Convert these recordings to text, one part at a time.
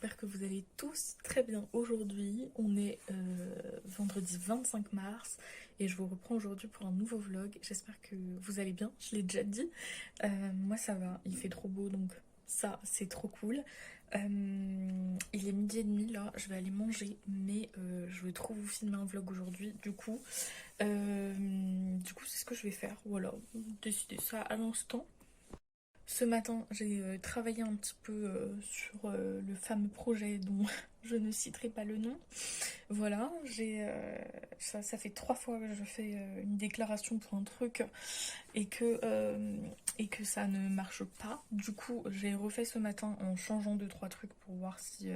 j'espère que vous allez tous très bien aujourd'hui. On est vendredi 25 mars et je vous reprends aujourd'hui pour un nouveau vlog. J'espère que vous allez bien, je l'ai déjà dit. Moi ça va, il fait trop beau donc ça c'est trop cool. Il est midi et demi là, je vais aller manger mais je vais trop vous filmer un vlog aujourd'hui du coup c'est ce que je vais faire, voilà, décider ça à l'instant. Ce matin, j'ai travaillé un petit peu sur le fameux projet dont je ne citerai pas le nom. Voilà, ça fait 3 fois que je fais une déclaration pour un truc et que ça ne marche pas. Du coup, j'ai refait ce matin en changeant 2-3 trucs pour voir si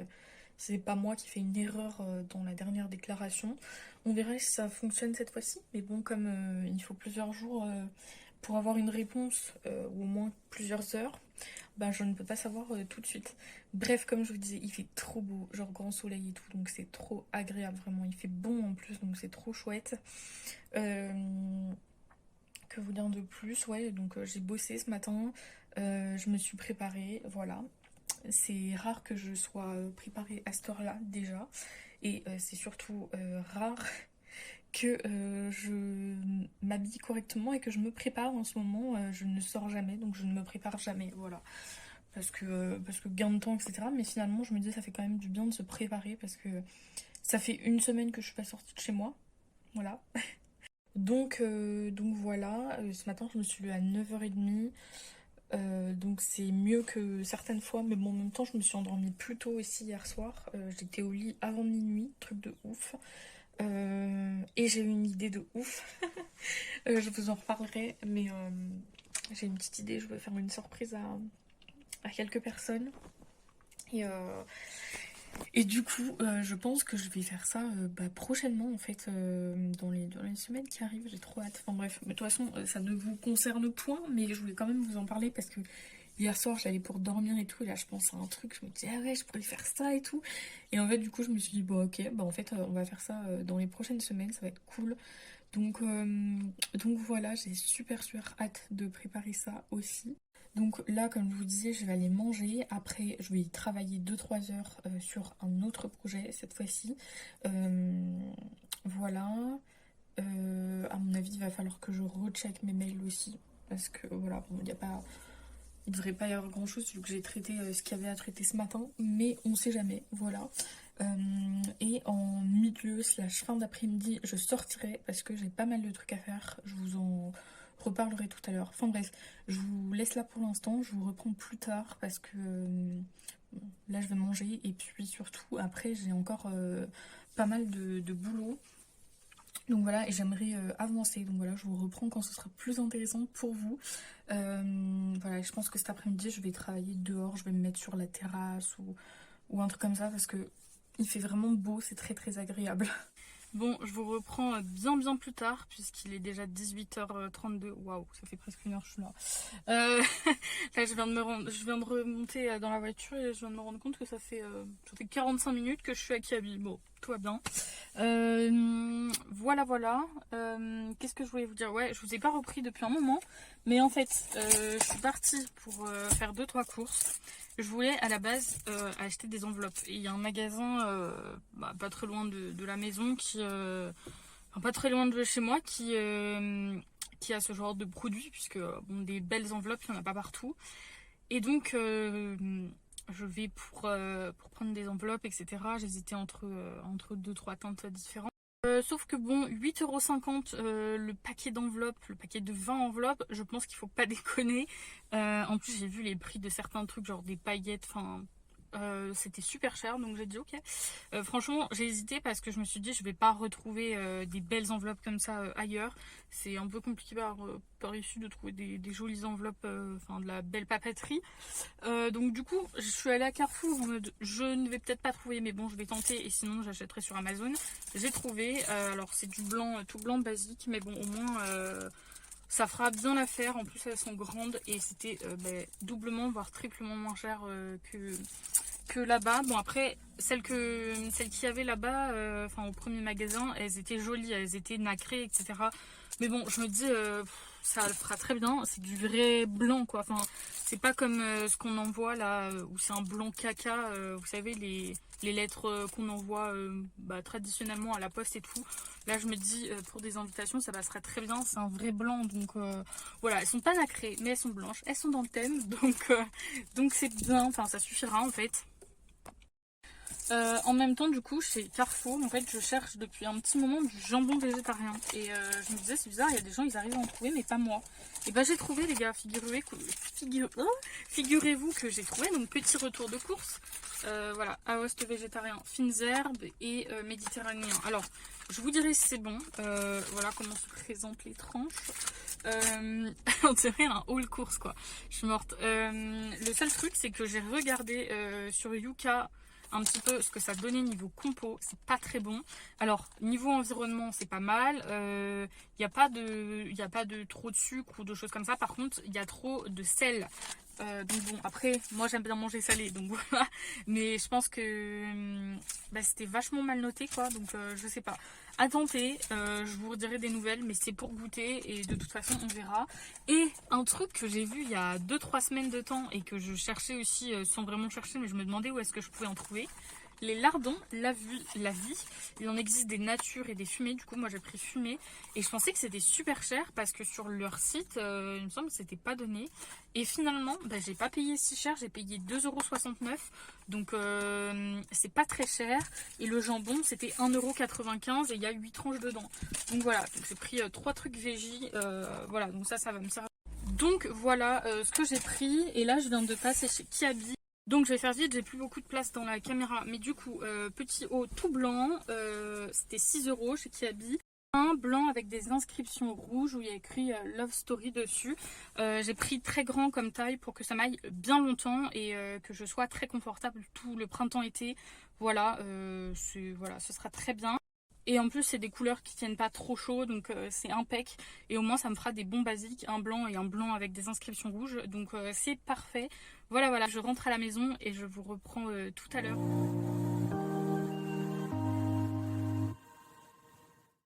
c'est pas moi qui fais une erreur dans la dernière déclaration. On verra si ça fonctionne cette fois-ci. Mais bon, comme il faut plusieurs jours pour avoir une réponse, ou au moins plusieurs heures, bah, je ne peux pas savoir tout de suite. Bref, comme je vous disais, il fait trop beau, genre grand soleil et tout, donc c'est trop agréable, vraiment. Il fait bon en plus, donc c'est trop chouette. Euh, que vous dire de plus? Ouais, donc j'ai bossé ce matin, je me suis préparée, voilà. C'est rare que je sois préparée à cette heure-là déjà, et c'est surtout rare que je m'habille correctement et que je me prépare en ce moment. Je ne sors jamais, donc je ne me prépare jamais, voilà. Parce que gain de temps, etc. Mais finalement, je me dis ça fait quand même du bien de se préparer parce que ça fait une semaine que je suis pas sortie de chez moi, voilà. Donc voilà, ce matin je me suis levée à 9h30, donc c'est mieux que certaines fois, mais bon en même temps je me suis endormie plus tôt aussi hier soir. J'étais au lit avant minuit, truc de ouf. Et j'ai eu une idée de ouf. Je vous en reparlerai, mais j'ai une petite idée. Je vais faire une surprise à quelques personnes. Et, euh, et du coup, je pense que je vais faire ça prochainement, en fait, dans les semaines qui arrivent. J'ai trop hâte. Enfin bref, mais de toute façon, ça ne vous concerne point, mais je voulais quand même vous en parler parce que hier soir, j'allais pour dormir et tout. Et là, je pense à un truc. Je me dis, ah ouais, je pourrais faire ça et tout. Et en fait, du coup, je me suis dit, bon, ok, bah en fait, on va faire ça dans les prochaines semaines. Ça va être cool. Donc voilà, j'ai super hâte de préparer ça aussi. Donc là, comme je vous disais, je vais aller manger. Après, je vais travailler 2-3 heures sur un autre projet cette fois-ci. Euh, voilà. À mon avis, il va falloir que je recheck mes mails aussi. Parce que voilà, bon, il devrait pas y avoir grand-chose vu que j'ai traité ce qu'il y avait à traiter ce matin. Mais on sait jamais, voilà. Et en milieu slash fin d'après-midi, je sortirai parce que j'ai pas mal de trucs à faire. Je vous en reparlerai tout à l'heure. Enfin bref, je vous laisse là pour l'instant. Je vous reprends plus tard parce que là je vais manger. Et puis surtout, après, j'ai encore pas mal de boulot. Donc voilà, et j'aimerais avancer. Donc voilà, je vous reprends quand ce sera plus intéressant pour vous. Voilà, je pense que cet après-midi, je vais travailler dehors. Je vais me mettre sur la terrasse ou un truc comme ça parce que il fait vraiment beau, c'est très agréable. Bon, je vous reprends bien plus tard puisqu'il est déjà 18h32. Waouh, ça fait presque une heure que je suis là. Là, je viens de remonter dans la voiture et je viens de me rendre compte que ça fait 45 minutes que je suis à Kiabi. Bon, tout va bien. Voilà. Qu'est-ce que je voulais vous dire? Ouais, je vous ai pas repris depuis un moment, mais en fait, je suis partie pour faire 2-3 courses. Je voulais à la base acheter des enveloppes. Et il y a un magasin pas très loin de la maison enfin, pas très loin de chez moi qui a ce genre de produit, puisque bon, des belles enveloppes, il n'y en a pas partout. Et donc je vais pour prendre des enveloppes, etc. J'hésitais entre 2-3 teintes différentes. Sauf que bon, 8,50 € le paquet d'enveloppes, le paquet de 20 enveloppes, je pense qu'il faut pas déconner. En plus, j'ai vu les prix de certains trucs, genre des paillettes, enfin, c'était super cher, donc j'ai dit ok. Franchement, j'ai hésité parce que je me suis dit, je vais pas retrouver des belles enveloppes comme ça ailleurs. C'est un peu compliqué par ici de trouver des jolies enveloppes, enfin de la belle papeterie. Donc du coup, je suis allée à Carrefour en mode je ne vais peut-être pas trouver, mais bon, je vais tenter et sinon j'achèterai sur Amazon. J'ai trouvé, alors c'est du blanc, tout blanc basique, mais bon, au moins ça fera bien l'affaire. En plus, elles sont grandes et c'était doublement, voire triplement moins cher que là-bas. Bon, après, celles qu'il y avait là-bas, enfin au premier magasin, elles étaient jolies, elles étaient nacrées, etc. Mais bon, je me dis, ça le fera très bien. C'est du vrai blanc quoi. Enfin, c'est pas comme ce qu'on envoie là où c'est un blanc caca. Vous savez les lettres qu'on envoie traditionnellement à la poste et tout. Là je me dis pour des invitations ça passerait très bien. C'est un vrai blanc donc voilà. Elles sont pas nacrées mais elles sont blanches. Elles sont dans le thème donc c'est bien. Enfin ça suffira en fait. En même temps du coup chez Carrefour en fait je cherche depuis un petit moment du jambon végétarien et je me disais c'est bizarre, il y a des gens ils arrivent à en trouver mais pas moi. Et bah j'ai trouvé les gars, figurez-vous que j'ai trouvé, donc petit retour de course. Voilà, Aoste végétarien, fines herbes et méditerranéen. Alors je vous dirai si c'est bon. Voilà comment se présentent les tranches. On dirait un haul course quoi, je suis morte. Le seul truc c'est que j'ai regardé sur Yuka un petit peu ce que ça donnait niveau compo, c'est pas très bon. Alors niveau environnement c'est pas mal, y a pas de trop de sucre ou de choses comme ça. Par contre il y a trop de sel. Donc bon après moi j'aime bien manger salé donc voilà, mais je pense que c'était vachement mal noté quoi, donc je sais pas, à tenter. Je vous redirai des nouvelles mais c'est pour goûter et de toute façon on verra. Et un truc que j'ai vu il y a 2-3 semaines de temps et que je cherchais aussi sans vraiment chercher, mais je me demandais où est-ce que je pouvais en trouver. Les lardons, la vie, il en existe des natures et des fumés. Du coup, moi j'ai pris fumé et je pensais que c'était super cher parce que sur leur site, il me semble que c'était pas donné. Et finalement, j'ai pas payé si cher, j'ai payé 2,69 €. Donc c'est pas très cher. Et le jambon, c'était 1,95 € et il y a 8 tranches dedans. Donc voilà, j'ai pris 3 trucs végis. Voilà, donc ça va me servir. Donc voilà ce que j'ai pris. Et là, je viens de passer chez Kiabi. Donc je vais faire vite, j'ai plus beaucoup de place dans la caméra. Mais du coup, petit haut tout blanc, c'était 6 € chez Kiabi. Un blanc avec des inscriptions rouges où il y a écrit Love Story dessus. J'ai pris très grand comme taille pour que ça m'aille bien longtemps et que je sois très confortable tout le printemps-été. Voilà, voilà, ce sera très bien. Et en plus c'est des couleurs qui tiennent pas trop chaud, donc c'est impec. Et au moins ça me fera des bons basiques, un blanc et un blanc avec des inscriptions rouges. Donc c'est parfait. Voilà, je rentre à la maison et je vous reprends tout à l'heure.